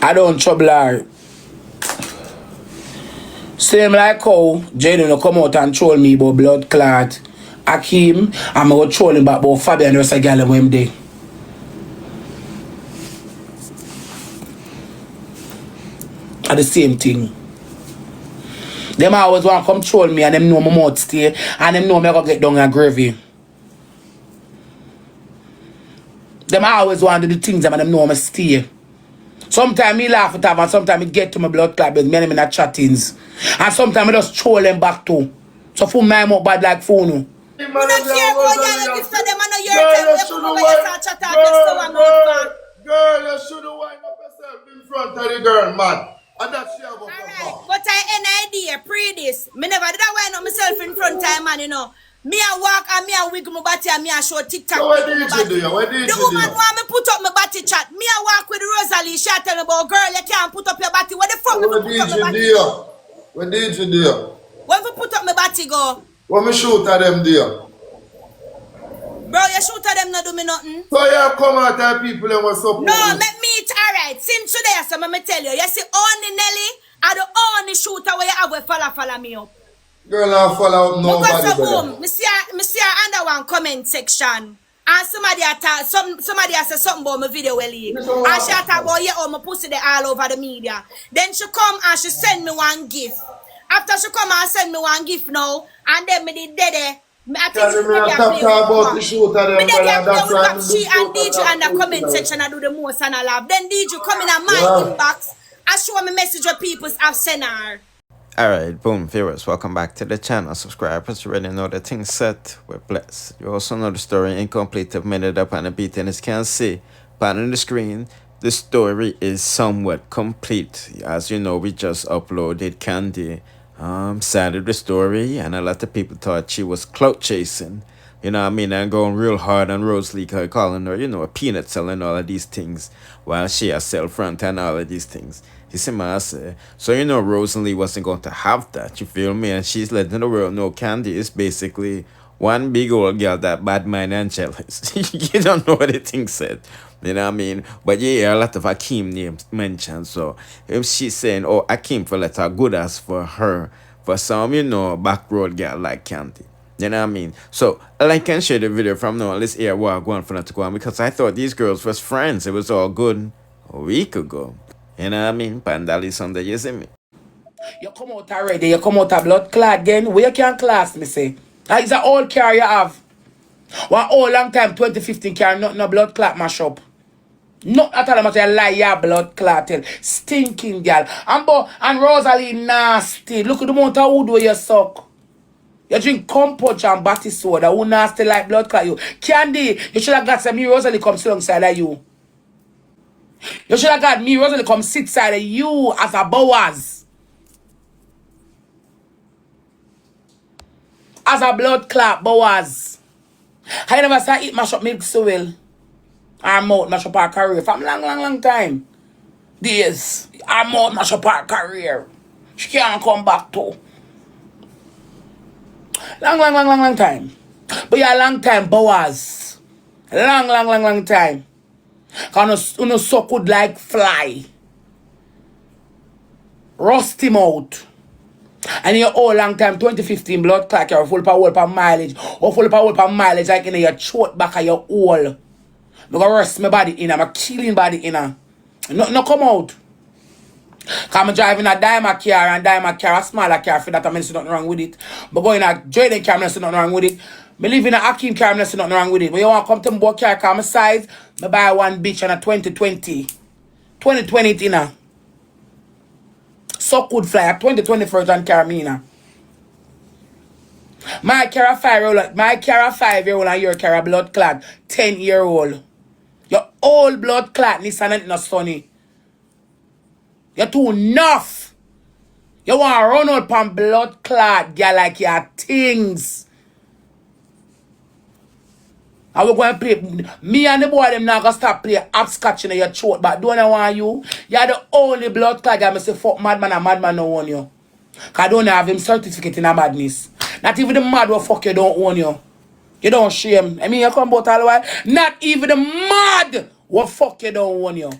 I don't trouble her. Same like how Jaden will come out and troll me about blood clot. Akeem, I'm going to troll him back about Fabian and the rest of the girl when they. Are the same thing. Them always want to come troll me and them know my mouth stay and them know I'm going to get down a gravy. Them always want to do things and them know I'm stay. Sometimes me laugh at them and sometimes it get to my blood clot, but me and them in the chattings. And sometimes I just troll them back too. So for my mouth bad like phone. You don't care about y'all if for them I know your time. You come over here and chat just so I'm not. Girl, you should have wind up yourself in front of the girl, man. And that's she about Alright, but I any idea pre this. Me never did I wind up myself in front of man, you know. Me a walk and me a wiggle my body and me a show TikTok. So what did you do? What did you do? The woman want me put up my body chat. Me a walk with Rosealee. She tell me about girl you can't put up your body. What the fuck me put up my body? What did you do? When we put up my body go? When me shoot at them there. Bro, you shoot at them not do me nothing. So you come out and people and what's up? No, let me eat alright. Since today, so me tell you. You see only Nelly are the only shooter where you have a follow me up. Girl, I follow up nobody. Because boom, me see under one comment section. And somebody has something about my video well leak. And she talk about yeah, oh my pussy there all over the media. Then she come and she send me one gift. After she come and send me one gift now, and then me did there. I think about the shoot at them, she and DJ in the comment section I do the most and I love. Then DJ come in my inbox and show me message what people have sent her. Alright, boom, viewers, welcome back to the channel. Subscribers, you already know the thing set. We're blessed. You also know the story incomplete. I've made it up on the beat, and as you can see, bottom of the screen, the story is somewhat complete. As you know, we just uploaded Khandy side of the story, and a lot of people thought she was clout chasing. You know what I mean? And going real hard on Rosealee, calling her, you know, a peanut selling all of these things, while she has sell front and all of these things. You see what I say? So, you know, Rosealee wasn't going to have that, you feel me? And she's letting the world know Khandy is basically one big old girl that bad mind and jealous. You don't know what the thing said. You know what I mean? But you hear a lot of Akeem names mentioned. So, if she's saying, oh, Akeem for let her good as for her, for some, you know, back road girl like Khandy. You know what I mean? So, like and share the video from now on. Let's hear what I'm going for not to go on. Because I thought these girls was friends. It was all good a week ago. You know what I mean? Pandali Sunday, you see me? You come out already, you come out a blood clot again. Where you can class, me say? It's an old car you have. One old long time, 2015 car, not no blood clot mash up. Not at all, you lie, you blood clot. Stinking girl. And Rosealee nasty. Look at the amount of wood where you suck. You drink compoach and batty soda. Who nasty like blood clot you? Khandy, you should have got some me Rosealee come sit alongside of you. You should have got me Rosealee come sit side of you as a Boaz. As a blood clot Boaz. I never saw it mash up me so well. Our mouth mash up our career from long time. Days. Our mouth mash up our career. She can't come back to. Long time. But yeah, long time Boaz. Long time. Cause you know so good like fly. Rusty mouth. And you all long time 2015 blood clot you're full of mileage. Or full of mileage like in your throat back of your hole. I'm gonna rest my body in. I'm a killing body in. No come out. Cause I'm driving a diamond car and diamond car a smaller car for that I mean there's nothing wrong with it. But going a Jaden car there's nothing wrong with it. Me live in a Akeem car there's nothing wrong with it. But you want to come to my car cause my size, me buy one bitch and a 2020. 2020 it in. So good fly a 2020 version car me in. My car a 5-year-old and your car a blood clot 10-year-old. Your old blood clot Nissan and not sunny. You're too enough. You want to run out on blood clot, girl, like your things. And we're going to play. Me and the boy, them now going to stop playing hopscotch in your throat. But don't I want you? You're the only blood clot that I say fuck madman and madman don't own you. Because I don't have him certificate in a madness. Not even the mad will fuck you don't own you. You don't shame. I mean, you come about all the while. Not even the mad will fuck you don't own you.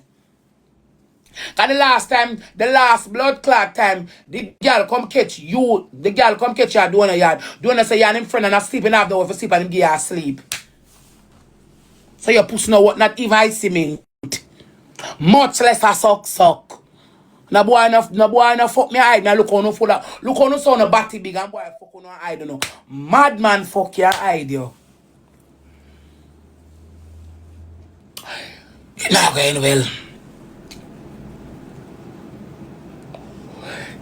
Cause the last blood clot time, the girl come catch you, the girl come catch you doing a yard. Doing say you're in front and sleeping after over sleep and him give you sleep. So your pussy know what not even I see me. Much less a suck. No boy no fuck me hide. Now look on no full. Look on no son no batty big and boy fuck on no hide no. Madman fuck your hide yo. It's not going well.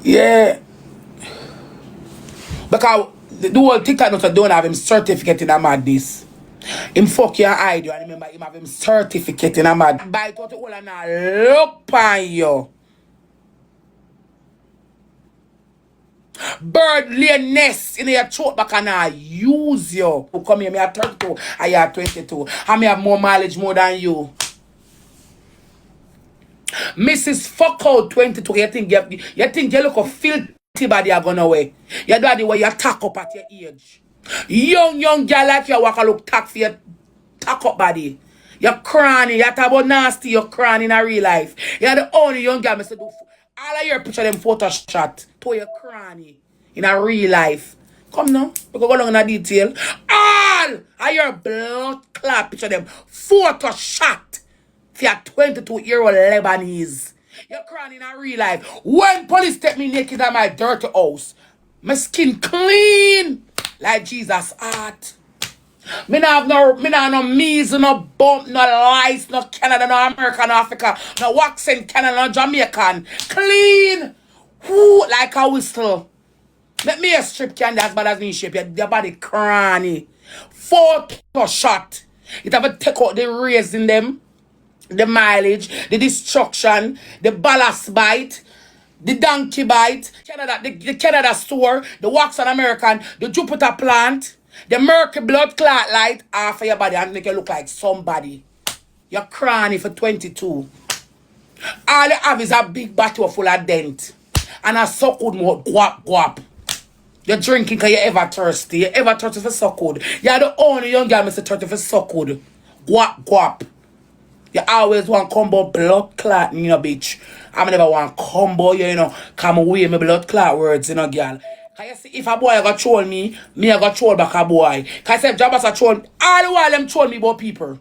Yeah. Because the whole TikTok not don't have him certificate in a madness. Him fuck your hide you and remember him have him certificate in a mad. By it all and now look pan you. Bird lay nest in your throat back and I use you. You come here, me at 32, I at 22. And me have more mileage more than you. Mrs. Fuck out 22. You think you look a filthy body are gonna away. You do the way you tack up at your age. Young girl like you walk a look tack for your tack up body. You're cranny, you're talk about nasty, you're cranny in a real life. You're the only young girl Mr. Do all of your picture them Photoshop to your cranny in a real life. Come now, we go along in a detail. All of your blood clot picture them Photoshop for your 22-year-old Lebanese. You're cranny in a real life. When police take me naked at my dirty house, my skin clean like Jesus' heart. Me not have no measles, no bump, no lice, no Canada, no America, no Africa, no waxing Canada, no Jamaican. Clean! Whoo, like a whistle. Let me a strip candy as bad as me shape. Your body cranny. Photoshop. It have to take out the rays in them, the mileage, the destruction, the ballast bite, the donkey bite, Canada, the Canada store, the wax on American, the Jupiter plant. The murky blood clot light off of your body and make you look like somebody. You're cranny for 22. All you have is a big bottle full of dent. And a suck good more guap. You're drinking because you're ever thirsty. You're ever thirsty for suck good. You're the only young girl Mr. thirsty for suck good. Guap. You always want combo blood clot in your bitch. I never want combo, you know, come away my blood clot words, you know, girl. Can you see if a boy got troll me I got troll back a boy. Can you see if Jabba's a troll all the while them troll me about people.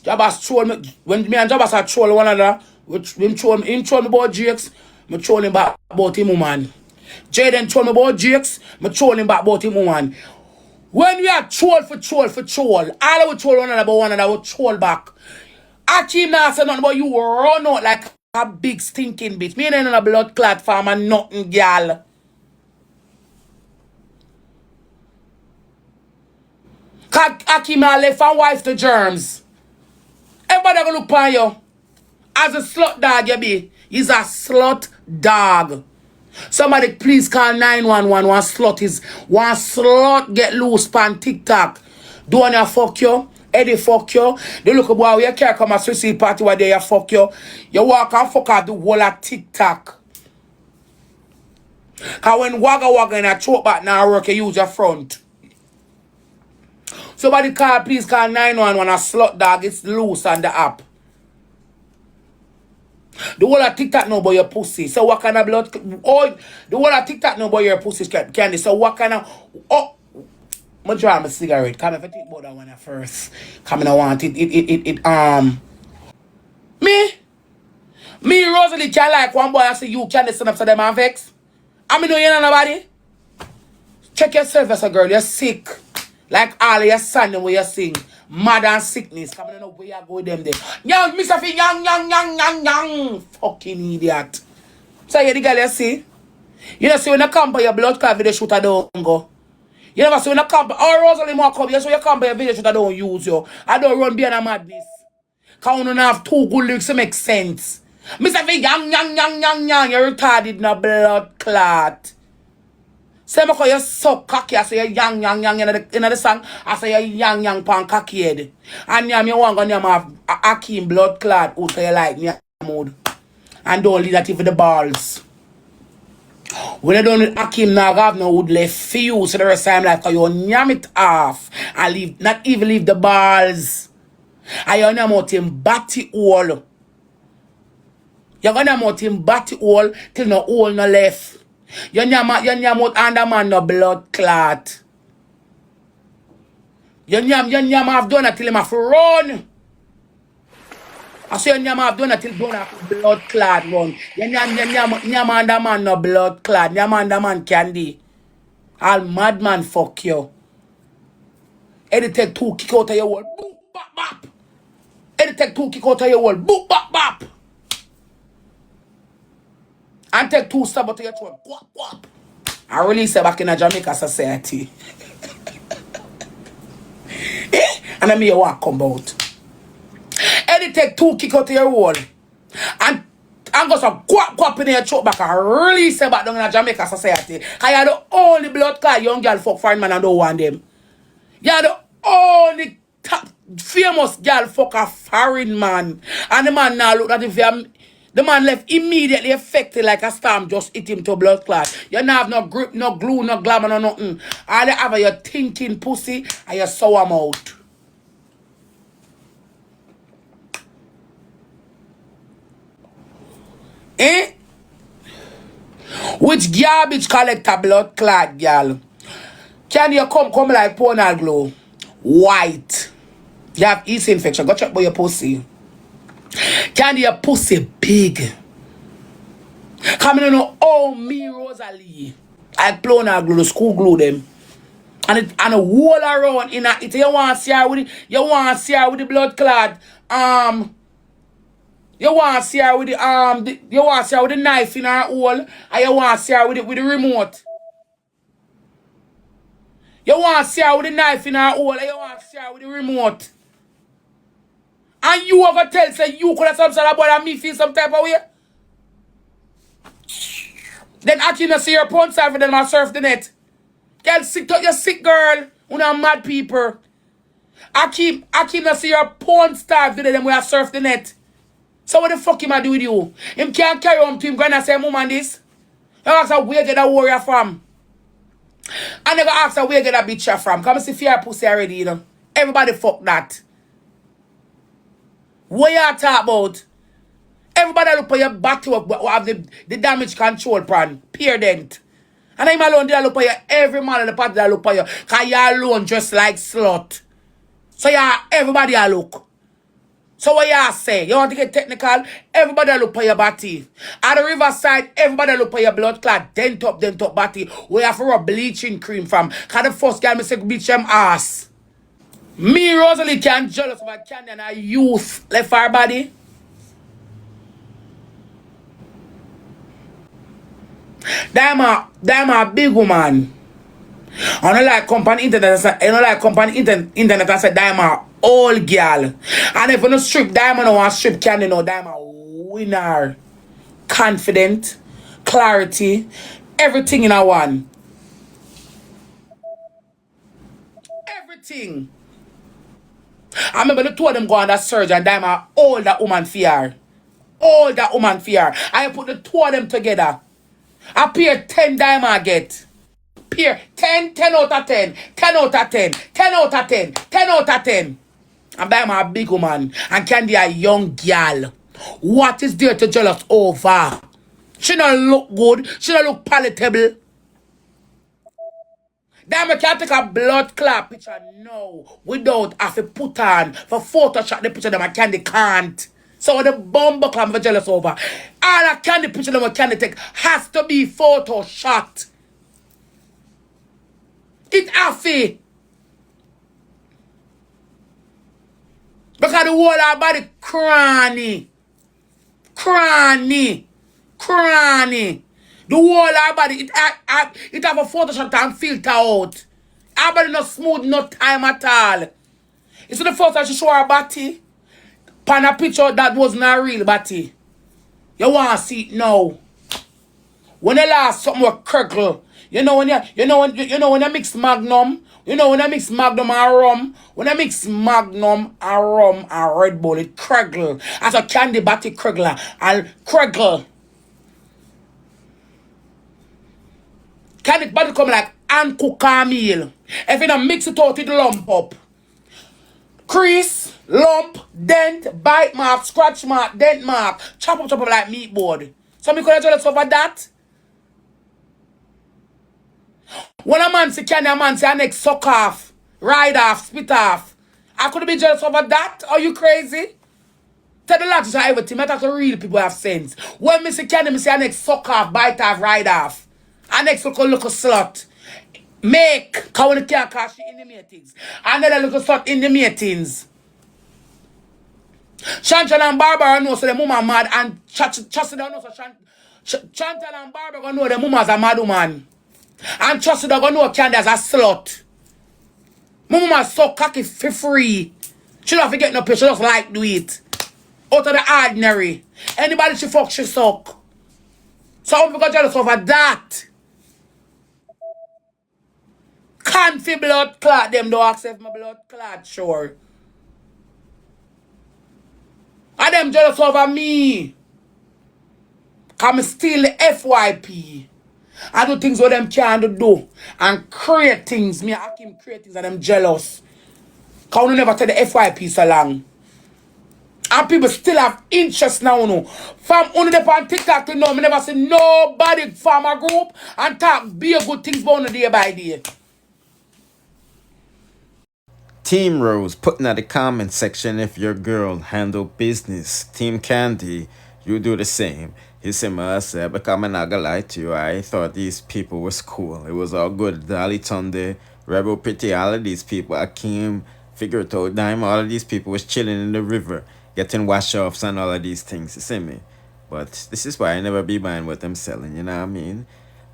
Jabba's troll me when me and Jabba's a troll one another, him troll me about Jakes, me troll him back about him woman. Jaden troll me about Jakes, me troll him back about him woman. When we are troll for troll, all of we troll one another, we troll back. Akeem now say nothing about you run out like a big stinking bitch. Me ain't in a blood clot farm and nothing, girl. Akeem left and wife to germs. Everybody gonna look upon you. As a slut dog you be. He's a slut dog. Somebody please call 911. One slut get loose on TikTok. Do wanna fuck you? Eddie fuck you. They look boy you can't come a suicide party where they fuck you. You walk and fuck out the whole of TikTok. Cause when wagga in a throat back now work, you use your front. Somebody please call 911. A slut dog it's loose on the app. The whole of TikTok know about your pussy. So what kind of blood? Oh, the whole of TikTok know about your pussy, Candy. So what kind of? Oh, I'm draw my cigarette. Come if I think about that one at first. Come I want it. Me, Rosealee can like one boy. I say you can listen up to them and vex. I mean, no, you know nobody. Check yourself as a girl. You're sick. Like all your son where you sing. Mad and sickness. Come on, know where you go with them there. Young, Mr. Fee, young. Fucking idiot. So you the girl you see? You know, see when you come by your blood clot video shooter don't go. You never see when you come by, Rosealee more come. You see when you come by your video shooter don't use you. I don't run behind a madness. Cause you don't have two good lyrics to make sense. Mr. Fee, young. You're retarded no blood clot. Say me call you suck cocky, I say you young in the song, I say you young pan cocky head. And you want to name have Akeem blood clot who say you like me mood. And don't leave that for the balls. When you don't Akeem now have no wood left for you, so the rest of time like you yam it off and not even leave the balls. And you name out him batty all. You're gonna mouth him batty hole till no hole no left. Your mouth under man no blood clot. Your nyam have done it till him have to run. I say your nyam have done it till done have blood clot run. Your nyam under man no blood clot. Nyam under man Khandy. All madman fuck you. Eddie take 2 kick out of your wall. Boop bap bap. Eddie take 2 kick out of your wall. Boop bap bap. And take 2 stab out of your throat. Guap guap. I release it back in a Jamaica society. And I mean you want come out. Eddie take 2 kick out of your wall. And go some guap in your throat back and release it back down in a Jamaica society. I are the only blood clot young girl fuck foreign man and don't want them. You're the only top famous girl fuck a foreign man. And the man now look at the man left immediately affected like a storm just hit him to blood clot. You don't have no grip, no glue, no glamour, no nothing. All you have are your thinking pussy and your sour mouth. Eh? Which garbage collector blood clot, girl? Can you come like Ponal Glow? White. You have yeast infection. Go check by your pussy. Can your pussy big? Come in know, oh me Rosealee. I Ponal Glow, the school glue them. And a whole around in it. You want to see her with the blood clot. You want to see her with the knife in her hole, and you want to see her with the remote. You want to see her with the knife in her hole, and you want to see her with the remote. And you ever tell say you could have some sort of boy and me feel some type of way? Then Akeem see your porn side for them and surf the net. Girl, you sick girl. You know mad people. Akeem see your porn star for them we surf the net. So what the fuck him a do with you? Him can't carry on to him going and say, Mom and this. You ask her where get a warrior from. I never ask her where get a bitch from. Come see fear pussy already, you know. Everybody fuck that. What you talk about? Everybody look for your back to have the damage control plan. Peer dent. And I'm alone there look for you. Every man in the party that look for you. Cause you alone just like slut. So yeah, everybody a look. So what you say? You want to get technical? Everybody look for your body. At the riverside, everybody look for your blood clot. Dent up body. We have for a bleaching cream from. Cause the first guy me say bleach them ass. Me, Rosealee, can jealous of a Khandy and a youth left her body. Damn a big woman. I don't like company internet. I don't like company internet. I said damn a old girl. And if you no strip Diamond or want strip Khandy, no damn a winner. Confident, clarity, everything in a one. Everything. I remember the two of them go on that surge and damn a all that woman fear. All that woman fear. I put the two of them together. I pair 10 diamond get. Pair 10 out of 10. 10 out of 10. 10 out of 10. 10 out of 10. And diamond a big woman. And Khandy a young girl. What is there to jealous over? She don't look good. She don't look palatable. Diamond can't take a blood clot picture no. Without have to put on for Photoshop the picture them and Khandy can't. So the bomb I'm jealous over. All a Khandy picture them Khandy take has to be Photoshop. It have to. Because the whole of her body cranny. Cranny. Cranny. The whole of her body, it have a Photoshop and filter out. Her body not smooth, no time at all. It's the first time she show her body. Pan a picture that was not real body. You want to see it now. When you last something with crackle, you know when you mix Magnum, when you mix Magnum and rum, when you mix Magnum and rum and Red Bull, it crackle. As a Khandy body crackle and crackle. Khandy body come like uncooked meal. If you don't mix it out, it lump up. Crease, lump, dent, bite mark, scratch mark, dent mark, chop up like meat board. So me could have jealous over that. When a man say Khandy, a man say a neck suck off, ride off, spit off. I could be jealous over that. Are you crazy? Tell the lads to everything. I talk to real people have sense. When me say Khandy, me say a neck suck off, bite off, ride off. A neck look a slut. Make, cause when the can't cause she in the meetings. And then a little slut in the meetings. Chantal and Barbara know so the mama mad, and Chastity don't know so Chantal and Barbara gonna know the mama's a mad woman. And Chastity gonna know Khandy as a slut. My mama so cocky for free. She don't forget no picture, just like do it. Out of the ordinary. Anybody she fuck, she suck. So I'm gonna jealous over that. Can't fi blood clot them, don't accept my blood clot, sure. And them jealous over me. Cause me steal the FYP. I do things what them can't do. And create things. Me and Akeem create things and them jealous. Cause we never tell the FYP so long. And people still have interest now, no. From only the on TikTok to know, me never see nobody from a group and talk be a good things about day by day. Team Rose putting at the comment section if your girl handle business. Team Khandy, you do the same. He said, I said, because I'm not gonna lie to you, I thought these people was cool. It was all good. Dolly Tunde, Rebel Pretty, all of these people, Akeem, Figure It Out, Dime, all of these people was chilling in the river, getting wash-offs and all of these things, you see me? But this is why I never be buying what I'm selling, you know what I mean?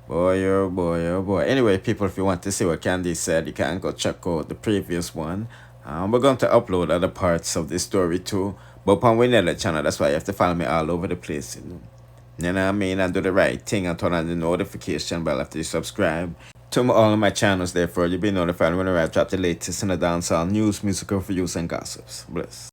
Boy, oh boy, oh boy. Anyway, people, if you want to see what Khandy said, you can go check out the previous one. We're going to upload other parts of this story too. But upon winning the channel, that's why you have to follow me all over the place, you know. You know what I mean? And do the right thing and turn on the notification bell after you subscribe to all of my channels. Therefore, you'll be notified whenever I drop the latest in the dancehall news, musical reviews, and gossips. Bless.